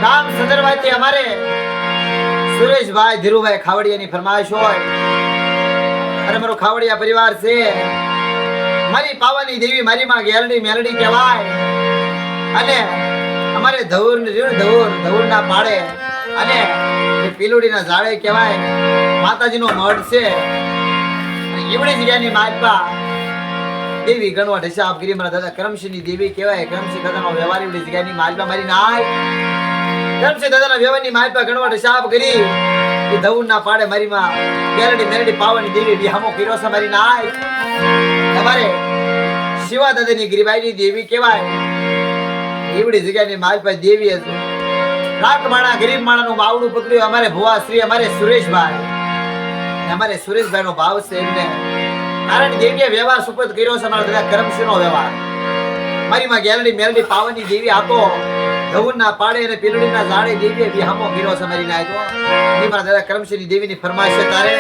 ગામ સદરવાથી અમારે સુરેશભાઈ ધીરુભાઈ ખાવડિયાની ફરમાઈશ હોય અને મારો ખાવડિયા પરિવાર છે. મારી પાવાની દેવી મારી માં ગેલડી મેલડી કહેવાય અને અમારે ધવર ને ધવર ના પાડે અને પીલુડી ના ઝાડે કહેવાય માતાજીનો મઢ છે. અને એવડી જગ્યાની માલપા દેવી ગણવા ઢસાબ ગીરી મારા દાદા કરમસિંહની દેવી કહેવાય. કરમસિંહ દાદાનો વ્યવહાર એવડી જગ્યાની માલપા મારી નાય. કરમસિંહ દાદાના વ્યવહારની માલપા ગણવા ઢસાબ કરી એ ધવર ના પાડે મારી માં ગેલડી મેલડી પાવાની દેવી વિહામો કર્યો છે મારી નાય. અમારે શિવા દાદાની ગીરીબાઈની દેવી કહેવાય. એવડી જગ્યાની માલપા દેવી હતી. રાખ માણા ગરીબ માણાનું બાવડું પકડ્યું અમારે ભુવા શ્રી અમારે સુરેશભાઈ. અમારે સુરેશભાઈ નો ભાવ છે એમને કારણ દેવીએ વ્યવહાર સુપત કર્યો છે અમારા દાદા કરમસિંહનો વ્યવહાર. મારી માં ગેલડી મેલડી પાવાની દેવી આપો ધવના પાડે અને પીલડીના ઝાડે દેવીએ વિહામો કર્યો છે મારી નાય. તો એ મારા દાદા કરમસિંહની દેવીની ફરમાઈશ છે તારે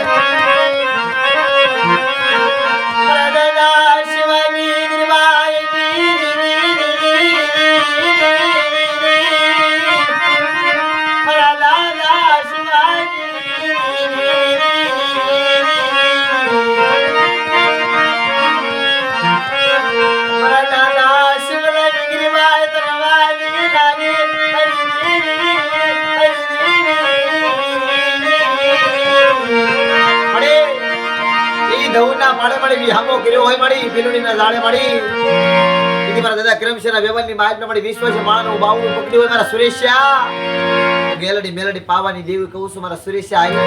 વિહામો કર્યો હોય મારી પીલુડીના ઝાડે મારી ઈદી મારા દાદા કરમસિંહના વ્યવહારની માલપા મારી વિશ્વ છે માણાનું બાવડું પકડ્યું હોય મારા સુરેશિયા ગેલડી મેલડી પાવાની દેવી કહું છું મારા સુરેશિયા આવી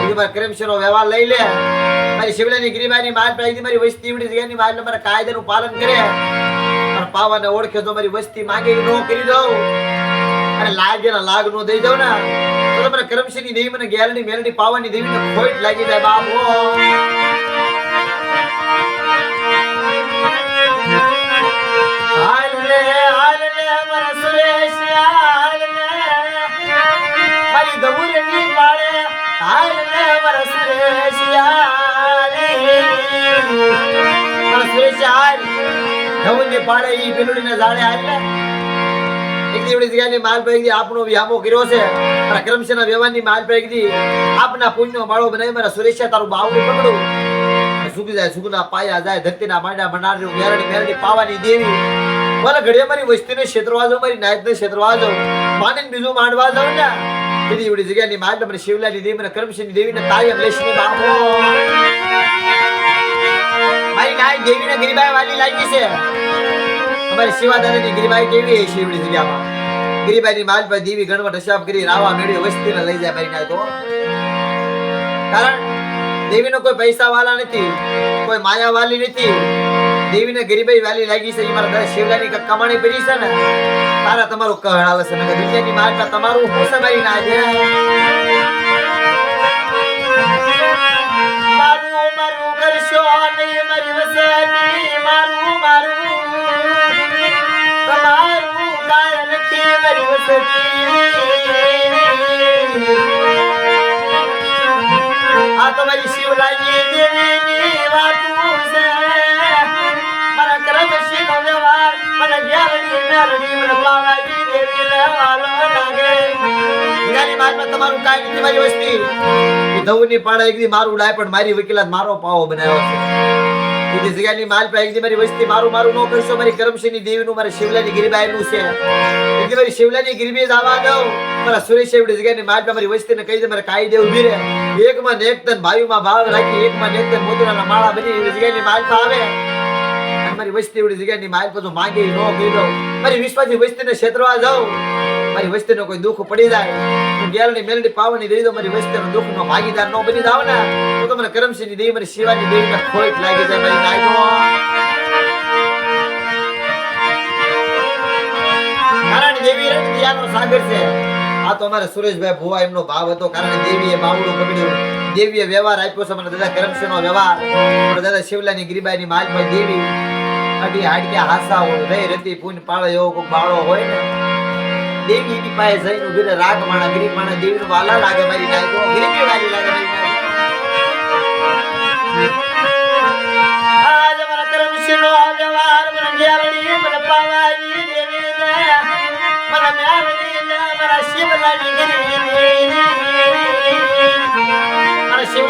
ઈદી મારા કરમસિંહનો વ્યવહાર લઈ લે. મારી શિવલાની ગરીબાની માલપા ઈદી મારી વસ્તી એવડી જગ્યાની માલપા મારા કાયદાનું પાલન કરે. મારા પાવાને ઓળખે તો મારી વસ્તી માંગે નો કરી દઉં અને લાગે ના લાગ નો દઈ દઉં ને તો તમારા કરમસિંહની દેવી મને ગેલડી મેલડી પાવાની દેવીને ખોટ લાગી જાય બાપો. આપણો વિહામો કર્યો છે કરમસિંહના વ્યવહારની માલ પૈકી આપના પુણ્યનો માળો બનાવી મારા સુરેશિયા તારું બાવડું પકડું સુખી જાય સુખના પાયા જાય ધરતીના માંડા ભંડાર મેરડી મેરડી પાવાની દેવી મને ઘડિયા મારી વસ્તીને ક્ષેત્રવા જાઉં મારી નાયતને ક્ષેત્રવા જાઉં માનીને બીજું માંડવા જાઉં ને બધી એવડી જગ્યાની માલ મને શિવલાની દેવી મને કરમસિંહની દેવીને તાયમ લેશની બાપો મારી નાય દેવીને ગરીબાઈ વાલી લાગી છે. અમારી શિવાદાની ગરીબાઈ કેવી છે એવડી જગ્યામાં ગરીબાઈની માલ પર દેવી ગણવા ઢસાબ કરી રાવા મેળવી વસ્તીને લઈ જાય મારી નાય. તો કારણ દેવીનો કોઈ પૈસા વાલા નથી કોઈ માયા વાલી નથી દેવીને ગરીબાઈ વાલી લાગી છે. મારા દાદા શિવલાની કમાણી પડી છે ને તારા તમારું કહળ આવે છે ને દુનિયાની માલમાં તમારું હું સમારી ના દે મારું મારું કરશો નહીં મારી વસતી મારું મારું તમારું કાય નથી મારી વસતી આ તમારી શિવલાની દેવીની વાતું છે મારા કરમસિંહનો વ્યવહાર મને ગેલડી મેલડી મને પાવાની દેવી લેવાલો લાગે. જ્ઞાની મારમાં તમારું કાઈ નથી મારી વસ્તી ધવની પાડા એકદી મારું ડાય પણ મારી વકીલાત મારો પાવો બનાવ્યો છે. ઈદી જગ્યાની માલ પર એકદી મારી વસ્તી મારું મારું નો કરશો મારી કરમસિંહની દેવીનું મારી શિવલાની ગરીબાઈનું છે. એકદી મારી શિવલાની ગરીબી જ આવવા દઉં મારા સુરેશ એવડી જગ્યાની માલ પર મારી વસ્તીને કહી દે મારે કાઈ દે ઉભી રહે એકમાં એક તન ભાઈઓમાં ભાવ રાખી એકમાં એક તન મોતીના માળા બની એવી જગ્યાની માલ પર આવે મારી વસ્તી એવડી જગ્યાની માલ પર માંગે નો કરી દઉં મારી વિશ્વાસી વસ્તીને ક્ષેત્રવા જાઉં મારી વસ્તીનો કોઈ દુઃખ પડી જાય હું ગેલડી મેલડી પાવાની દઈ દઉં મારી વસ્તીનો દુઃખનો ભાગીદાર નો બની જાવ ને તો મને કરમસિંહની દેવી મારી શિવાની દેવીને ખોટ લાગી જાય મારી નાયનો. કારણ દેવી રણદિયાનો સાગર છે. આ તો અમારા સુરેશભાઈ ભુવા એમનો ભાવ હતો કારણ દેવીએ બાવડું પકડ્યું દેવીએ વ્યવહાર આપ્યો છે મને દાદા કરમસિંહનો વ્યવહાર મને દાદા શિવલાની ગરીબાઈની માલમાં દેવી અડી હાડક્યા હાસા હોય રહી રતી પૂન પાળે એવો કોઈ બાળો હોય ને દેવી ની પાસે જઈને ઉભી રાગ માણા ગરીબ માણા દેવી નું વાલા લાગે મારી નાય તો ગરીબી વાલી લાગે મારી નાય. આજ મારા કરમસિંહનો વ્યવહાર મને ગેલડી મને પાવાની દેવી મને મેલડી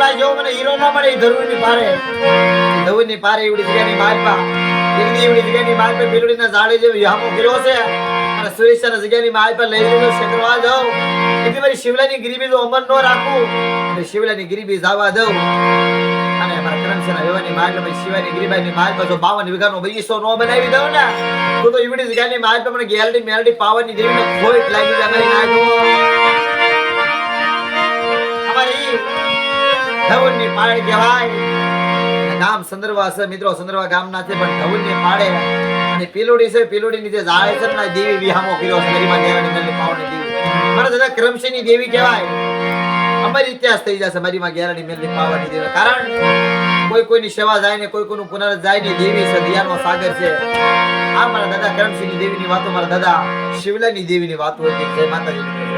મારા જેવો મને હીરો ના મળે ધરુની પારે ધરુની પારે એવડી જગ્યાની માલપા એવડી જગ્યાની માલપા બિલોડીના ઝાડે જે વિહામો કર્યો છે અને સુરેશના જગ્યાની માલપા લઈ લીધો ક્ષેત્રવા જાઉં એટલે મારી શિવલાની ગરીબી જો અમર ન રાખું અને શિવલાની ગરીબી જવા દઉં અને મારા કરમસેના વેવાની માલપા ભાઈ શિવાની ગરીબાની માલપા જો 52 વીઘાનો બગીચો ન બનાવી દઉં ને તો એવડી જગ્યાની માલપા મને ગેલડી મેલડી પાવરની દેવીને ખોટ લાગી જાય મારી નાખો ધવનની પાડ કહેવાય ગામ સંદરવા છે મિત્રો સંદરવા ગામના છે પણ ધવનની પાડે અને પીલોડી છે પીલોડીની જે ઝાડ છે ને દેવી વિહામો કર્યો છે ગરીબા દેવાની મેલની પાવની દેવી મારા દાદા કરમશીની દેવી કહેવાય અમારી ઇતિહાસ થઈ જશે મારી માં ગેરાની મેલની પાવની દેવી કારણ કોઈ કોઈની સેવા જાય ને કોઈ કોઈનું પુનર્જ જાય ને દેવી છે દયાનો સાગર છે આ મારા દાદા કરમશીની દેવીની વાતો મારા દાદા શિવલાની દેવીની વાતો હતી જય માતાજી.